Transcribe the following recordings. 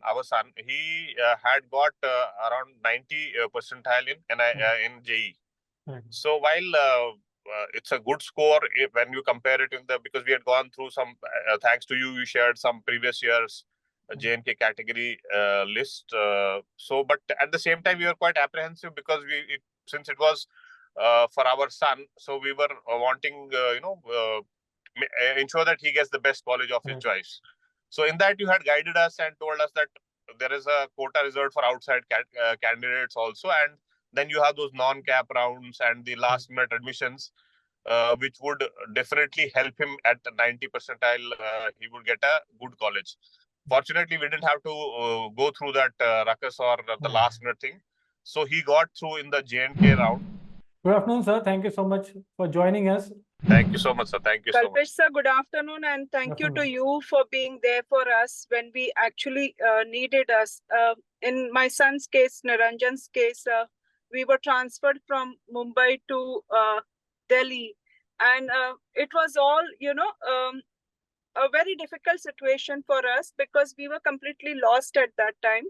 our son, he had got around 90 percentile in JE. So while it's a good score when you compare it because we had gone through some, thanks to you, you shared some previous years JNK category list. But at the same time, we were quite apprehensive because since it was for our son, so we were wanting, ensure that he gets the best college of his choice. So in that, you had guided us and told us that there is a quota reserved for outside candidates also, and then you have those non-cap rounds and the last minute admissions, which would definitely help him at 90 percentile. He would get a good college. Fortunately, we didn't have to go through that ruckus or the last minute thing. So he got through in the JNK round. Good afternoon, sir. Thank you so much for joining us. Thank you so much, sir. Thank you so much. Kalpesh sir, good afternoon, and thank you to you for being there for us when we actually needed us. In my son's case, Niranjan's case, we were transferred from Mumbai to Delhi, and it was all, a very difficult situation for us because we were completely lost at that time.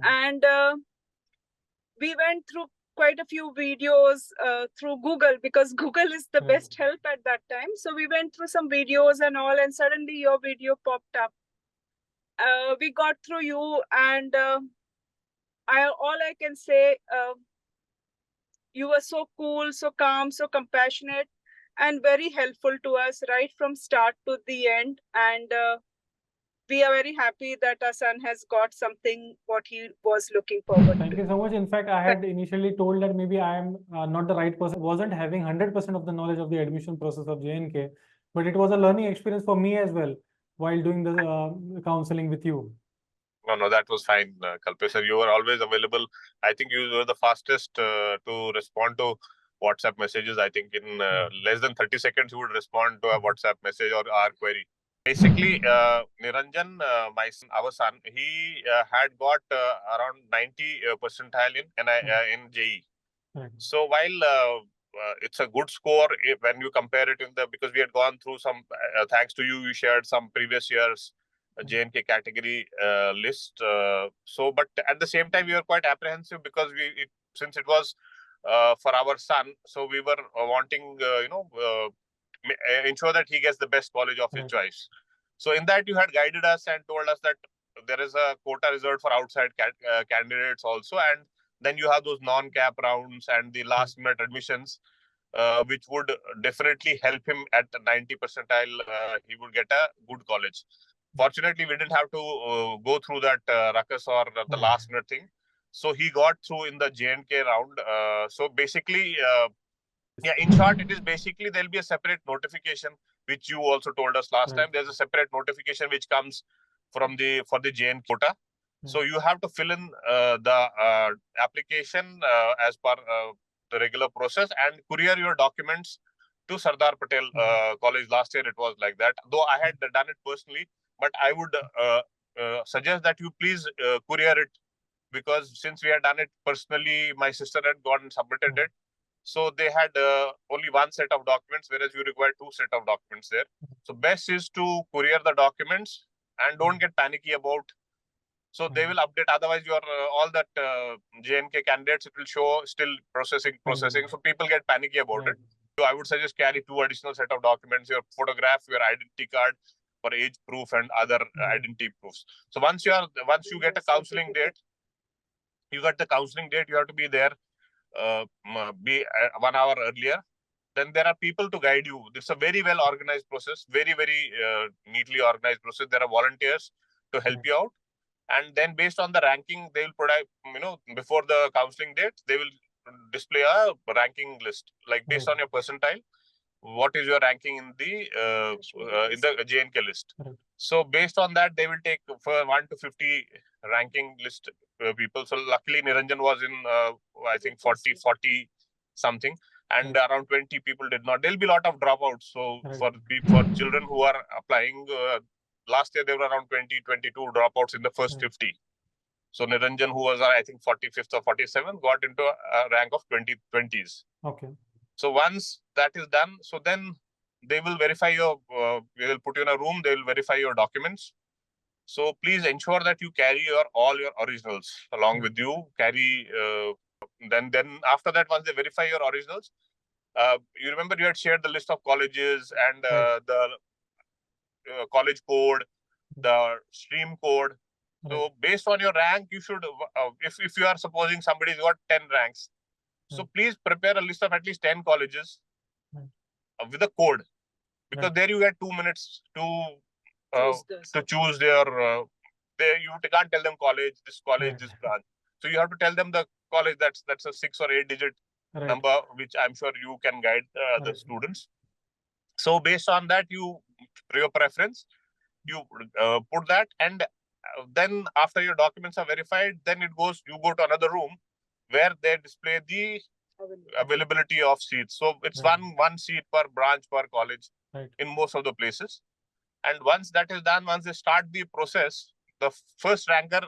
And we went through quite a few videos through Google, because Google is the best help at that time. So we went through some videos and all, and suddenly your video popped up. We got through you, and all I can say, you were so cool, so calm, so compassionate, and very helpful to us right from start to the end. And we are very happy that our son has got something what he was looking forward to. Thank you so much. In fact, I had initially told that maybe I am not the right person. I wasn't having 100% of the knowledge of the admission process of JNK, but it was a learning experience for me as well while doing the counseling with you. No, that was fine, Kalpesh sir. You were always available. I think you were the fastest to respond to WhatsApp messages. I think in less than 30 seconds, you would respond to a WhatsApp message or our query. Basically, Niranjan, our son, he had got around 90 percentile in JE. So while it's a good score when you compare it because we had gone through some, thanks to you, you shared some previous years JNK category list. But at the same time, we were quite apprehensive because since it was for our son, so we were wanting, ensure that he gets the best college of his choice. So in that, you had guided us and told us that there is a quota reserved for outside candidates also, and then you have those non-cap rounds and the last minute admissions, which would definitely help him at 90 percentile. He would get a good college. Fortunately, we didn't have to go through that ruckus or the last minute thing. So he got through in the JNK round. So basically, in short, it is basically there'll be a separate notification, which you also told us last time. There's a separate notification which comes for the JNK quota. So you have to fill in the application as per the regular process and courier your documents to Sardar Patel College. Last year it was like that. Though I had done it personally, but I would suggest that you please courier it, because since we had done it personally, my sister had gone and submitted it. So they had only one set of documents, whereas you require two set of documents there. So best is to courier the documents and don't get panicky about. So they will update. Otherwise, your all that JNK candidates, it will show still processing. So people get panicky about it. So I would suggest carry two additional set of documents: your photograph, your identity card for age proof, and other identity proofs. So once you get a counseling date, you have to be there. Be 1 hour earlier. Then there are people to guide you. This is a very well organized process, very, very neatly organized process. There are volunteers to help you out. And then based on the ranking, they will provide, before the counseling date, they will display a ranking list, like based on your percentile, what is your ranking in the JNK list. So based on that, they will take for 1 to 50 ranking list people. So luckily, Niranjan was in, I think, 40 something, and around 20 people did not. There'll be a lot of dropouts. So for children who are applying, last year there were around 22 dropouts in the first 50. So Niranjan, who was, I think, 45th or 47th, got into a rank of 20s. Okay. So once that is done, so then they will verify we will put you in a room, they will verify your documents. So please ensure that you carry all your originals along with you. Carry then after that, once they verify your originals, you remember you had shared the list of colleges and the college code, the stream code. So based on your rank, you should, if you are supposing somebody's got 10 ranks, so please prepare a list of at least 10 colleges with a code, because there you get 2 minutes to choose their. You can't tell them college, this branch. So you have to tell them the college that's a 6 or 8 digit number, which I'm sure you can guide the students. So based on that, your preference, you put that, and then after your documents are verified, then you go to another room where they display the availability of seats. So it's one seat per branch per college in most of the places. And once that is done, once they start the process, the first ranker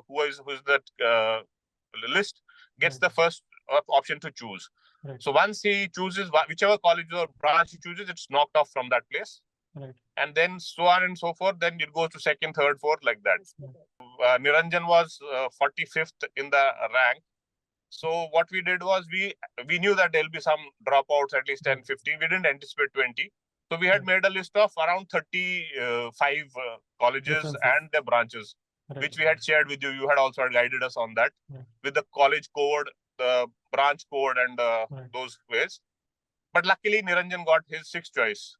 who is that list gets the first option to choose. So once he chooses whichever college or branch he chooses, it's knocked off from that place. And then so on and so forth. Then it goes to second, third, fourth, like that. Niranjan was 45th in the rank. So what we did was we knew that there'll be some dropouts, at least 10, 15. We didn't anticipate 20. So we had made a list of around 35 colleges and the branches, which we had shared with you. You had also guided us on that with the college code, the branch code, and those ways. But luckily, Niranjan got his sixth choice.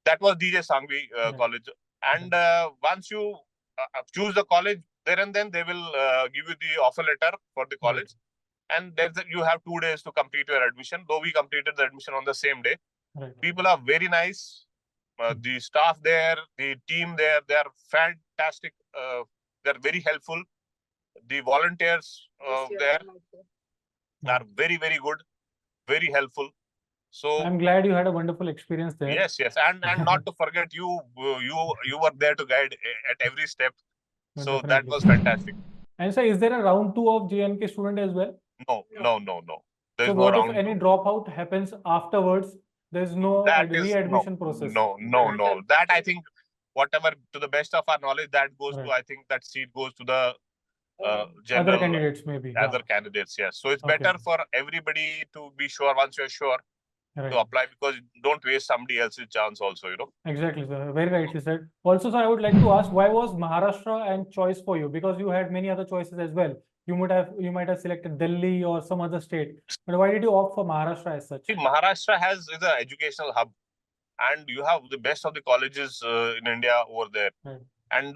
That was DJ Sangvi College. And once you choose the college, there and then they will give you the offer letter for the college. And you have 2 days to complete your admission. Though we completed the admission on the same day. People are very nice. The staff there, the team there, they are fantastic. They're very helpful. The volunteers there are very, very good, very helpful. So I'm glad you had a wonderful experience there. Yes, and not to forget, you were there to guide at every step. So that was fantastic. And so, is there a round 2 of JNK student as well? No. There's so no what round if any 2. dropout happens afterwards? There's no readmission process. No. That I think, whatever, to the best of our knowledge, that goes to, I think that seat goes to the general other candidates, maybe. Other candidates, yes. So it's better for everybody to be sure, once you're sure, to apply, because don't waste somebody else's chance also, Exactly, sir. Very rightly said. Also, sir, I would like to ask, why was Maharashtra an choice for you? Because you had many other choices as well. You might have selected Delhi or some other state. But why did you opt for Maharashtra as such? See, Maharashtra is an educational hub, and you have the best of the colleges in India over there. And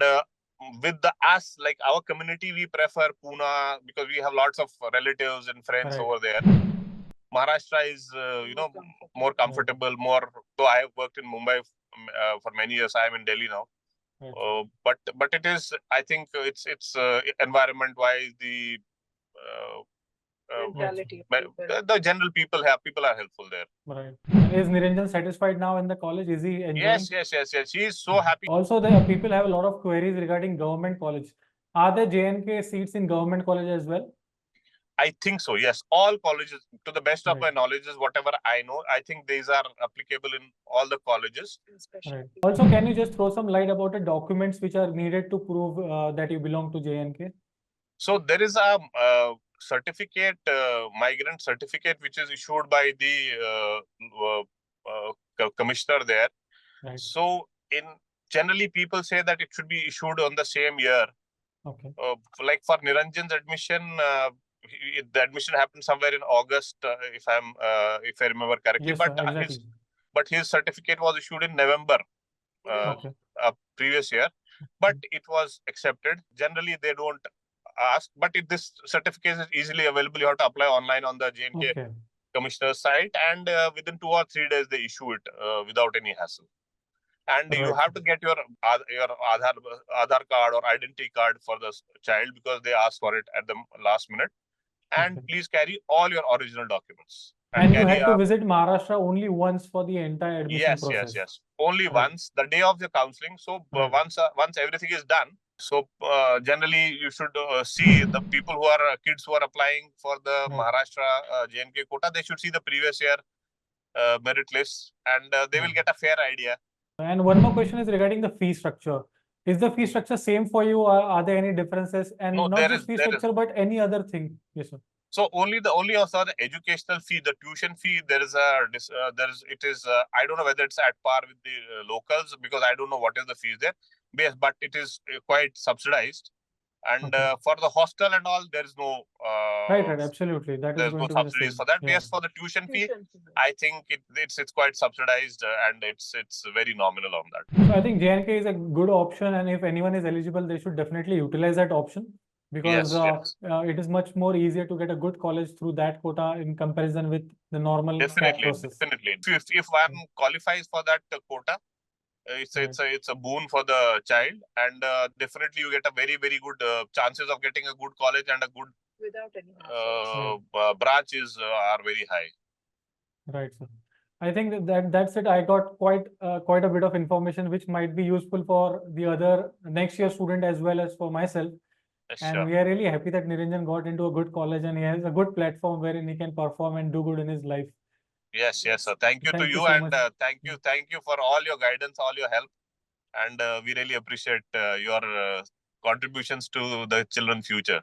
with us, like our community, we prefer Pune because we have lots of relatives and friends over there. Maharashtra is, more comfortable, more. Though I have worked in Mumbai for many years, I am in Delhi now. But it is, I think, it's environment-wise, the general people are helpful there. Right. Is Niranjan satisfied now in the college? Is he enjoying? Yes. He is so happy. Also, the people have a lot of queries regarding government college. Are there JNK seats in government college as well? I think so, yes. All colleges, to the best of my knowledge, is whatever I know, I think these are applicable in all the colleges. Also, can you just throw some light about the documents which are needed to prove that you belong to JNK? So there is a certificate, migrant certificate, which is issued by the commissioner there. So generally people say that it should be issued on the same year. Like for Niranjan's admission, the admission happened somewhere in August, if I remember correctly. Yes, but his certificate was issued in November previous year, but it was accepted. Generally, they don't ask, but if this certificate is easily available, you have to apply online on the JNK commissioner's site, and within 2 or 3 days they issue it without any hassle. And you have to get your Aadhaar card or identity card for the child, because they ask for it at the last minute. And please carry all your original documents. And you had to visit Maharashtra only once for the entire admission process. Yes. Only once, the day of the counseling. So once everything is done, so generally you should see the people who are kids who are applying for the Maharashtra JNK quota. They should see the previous year merit list, and they will get a fair idea. And one more question is regarding the fee structure. Is the fee structure same for you, or are there any differences? And No, not just fee structure, but any other thing? Yes, sir. So only also the educational fee, the tuition fee. There is it is. I don't know whether it's at par with the locals, because I don't know what is the fees there. Yes, but it is quite subsidized. And Okay. for the hostel and all, there is no. Right, absolutely. That is There's going no to be the subsidies same. for that. Yeah. Yes, for the tuition fee, I think it's quite subsidized, and it's very nominal on that. So I think JNK is a good option, and if anyone is eligible, they should definitely utilize that option, because Yes. it is much more easier to get a good college through that quota in comparison with the normal CAT process. Definitely. If one qualifies for that quota, it's a boon for the child, and definitely you get a very good chances of getting a good college, and a good without any branch are very high. Right, sir. I think that's it. I got quite a bit of information which might be useful for the other next year student as well as for myself. And we are really happy that Niranjan got into a good college, and he has a good platform wherein he can perform and do good in his life. Yes, sir. Thank you to you, so and much. thank you for all your guidance, all your help, and we really appreciate your contributions to the children's future.